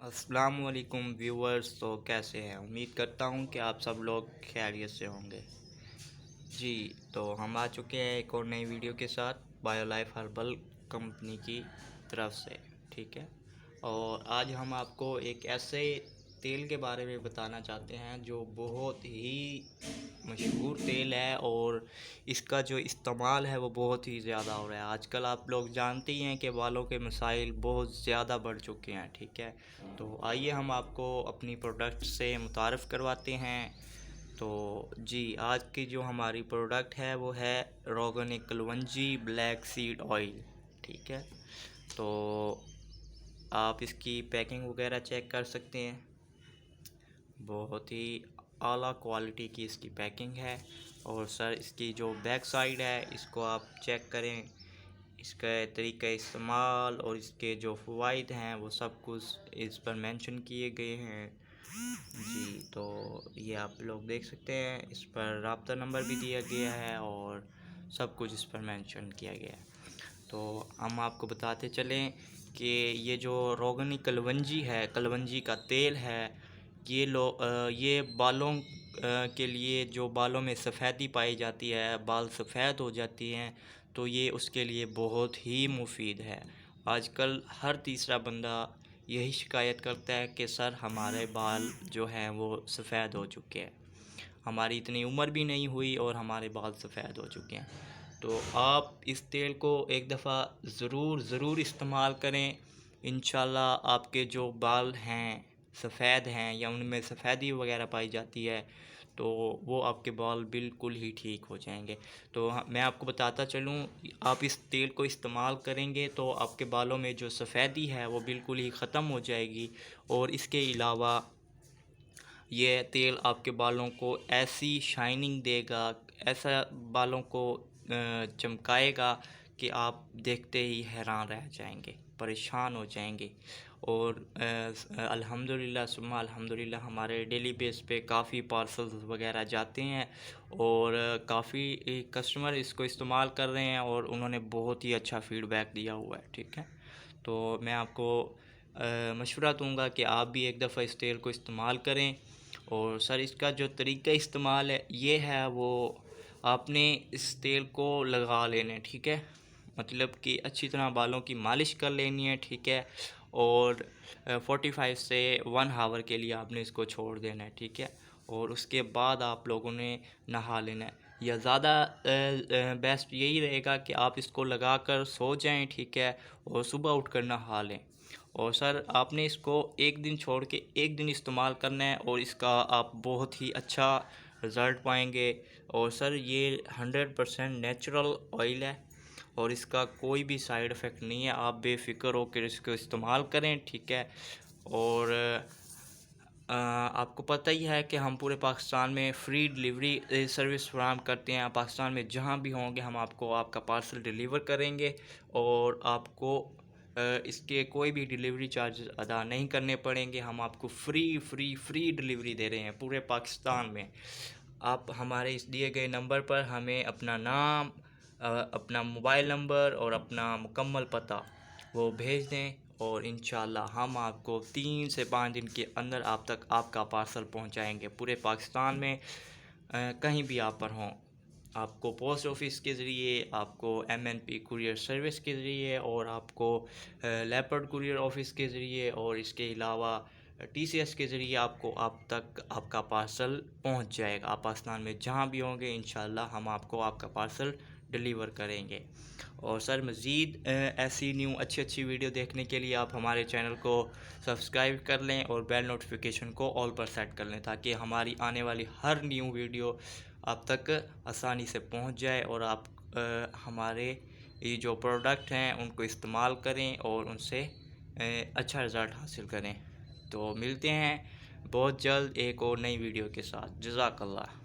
अस्सलाम वालेकुम व्यूवर्स। तो कैसे हैं? उम्मीद करता हूं कि आप सब लोग खैरियत से होंगे। जी, तो हम आ चुके हैं एक और नई वीडियो के साथ बायोलाइफ हर्बल कंपनी की तरफ से। ठीक है, और आज हम आपको एक ऐसे तेल के बारे में बताना चाहते हैं जो बहुत ही मशहूर तेल है और इसका जो इस्तेमाल है वो बहुत ही ज़्यादा हो रहा है। आजकल आप लोग जानते ही हैं कि बालों के मसाइल बहुत ज़्यादा बढ़ चुके हैं। ठीक है, तो आइए हम आपको अपनी प्रोडक्ट से मुतारफ़ करवाते हैं। तो जी, आज की जो हमारी प्रोडक्ट है वो है रोगन कलवंजी ब्लैक सीड ऑयल। ठीक है, तो आप इसकी पैकिंग वगैरह चेक कर सकते हैं। बहुत ही आला क्वालिटी की इसकी पैकिंग है। और सर इसकी जो बैक साइड है इसको आप चेक करें, इसका तरीका इस्तेमाल और इसके जो फ़वाइद हैं वो सब कुछ इस पर मेंशन किए गए हैं। जी, तो ये आप लोग देख सकते हैं, इस पर राब्ता नंबर भी दिया गया है और सब कुछ इस पर मेंशन किया गया है। तो हम आपको बताते चलें कि ये जो रोगनी कलवंजी है, कलवंजी का तेल है, ये बालों के लिए, जो बालों में सफ़ेदी पाई जाती है, बाल सफ़ेद हो जाती हैं, तो ये उसके लिए बहुत ही मुफीद है। आजकल हर तीसरा बंदा यही शिकायत करता है कि सर हमारे बाल जो हैं वो सफ़ेद हो चुके हैं, हमारी इतनी उम्र भी नहीं हुई और हमारे बाल सफ़ेद हो चुके हैं। तो आप इस तेल को एक दफ़ा ज़रूर इस्तेमाल करें। इंशाल्लाह आपके जो बाल हैं सफ़ेद हैं या उनमें सफ़ेदी वगैरह पाई जाती है तो वो आपके बाल बिल्कुल ही ठीक हो जाएंगे। तो मैं आपको बताता चलूँ, आप इस तेल को इस्तेमाल करेंगे तो आपके बालों में जो सफ़ेदी है वो बिल्कुल ही ख़त्म हो जाएगी। और इसके अलावा ये तेल आपके बालों को ऐसी शाइनिंग देगा, ऐसा बालों को चमकाएगा कि आप देखते ही हैरान रह जाएंगे, परेशान हो जाएंगे। और अल्हम्दुलिल्लाह सुम्मा अल्हम्दुलिल्लाह हमारे डेली बेस पे काफ़ी पार्सल्स वगैरह जाते हैं और काफ़ी कस्टमर इसको इस्तेमाल कर रहे हैं और उन्होंने बहुत ही अच्छा फ़ीडबैक दिया हुआ है। ठीक है, तो मैं आपको मशवरा दूंगा कि आप भी एक दफ़ा इस तेल को इस्तेमाल करें। और सर इसका जो तरीका इस्तेमाल है ये है, वो आपने इस तेल को लगा लेना है। ठीक है, मतलब कि अच्छी तरह बालों की मालिश कर लेनी है। ठीक है, और 45 से 1 आवर के लिए आपने इसको छोड़ देना है। ठीक है, और उसके बाद आप लोगों ने नहा लेना है, या ज़्यादा बेस्ट यही रहेगा कि आप इसको लगा कर सो जाएं। ठीक है, और सुबह उठकर नहा लें। और सर आपने इसको एक दिन छोड़ के एक दिन इस्तेमाल करना है और इसका आप बहुत ही अच्छा रिज़ल्ट पाएंगे। और सर ये 100% नेचुरल ऑयल है और इसका कोई भी साइड इफ़ेक्ट नहीं है। आप बेफ़िक्र होकर इसको इस्तेमाल करें। ठीक है, और आपको पता ही है कि हम पूरे पाकिस्तान में फ्री डिलीवरी सर्विस फराहम करते हैं। आप पाकिस्तान में जहाँ भी होंगे हम आपको आपका पार्सल डिलीवर करेंगे और आपको इसके कोई भी डिलीवरी चार्जेस अदा नहीं करने पड़ेंगे। हम आपको फ्री डिलीवरी दे रहे हैं पूरे पाकिस्तान में। आप हमारे इस दिए गए नंबर पर हमें अपना नाम, अपना मोबाइल नंबर और अपना मुकम्मल पता वो भेज दें और इंशाल्लाह हम आपको 3 से 5 दिन के अंदर आप तक आपका पार्सल पहुंचाएंगे पूरे पाकिस्तान में। कहीं भी आप पर हों, आपको पोस्ट ऑफिस के ज़रिए, आपको एमएनपी कुरियर सर्विस के ज़रिए और आपको लेपर्ड कुरियर ऑफिस के ज़रिए और इसके अलावा टीसीएस के ज़रिए आपको आप तक आपका पार्सल पहुंच जाएगा। आप पाकिस्तान में जहां भी होंगे इंशाल्लाह हम आपको आपका पार्सल डिलीवर करेंगे। और सर मज़ीद ऐसी न्यू अच्छी वीडियो देखने के लिए आप हमारे चैनल को सब्सक्राइब कर लें और बेल नोटिफिकेशन को ऑल पर सेट कर लें ताकि हमारी आने वाली हर न्यू वीडियो आप तक आसानी से पहुंच जाए और आप हमारे ये जो प्रोडक्ट हैं उनको इस्तेमाल करें और उनसे अच्छा रिज़ल्ट हासिल करें। तो मिलते हैं बहुत जल्द एक और नई वीडियो के साथ। जज़ाकल्लाह।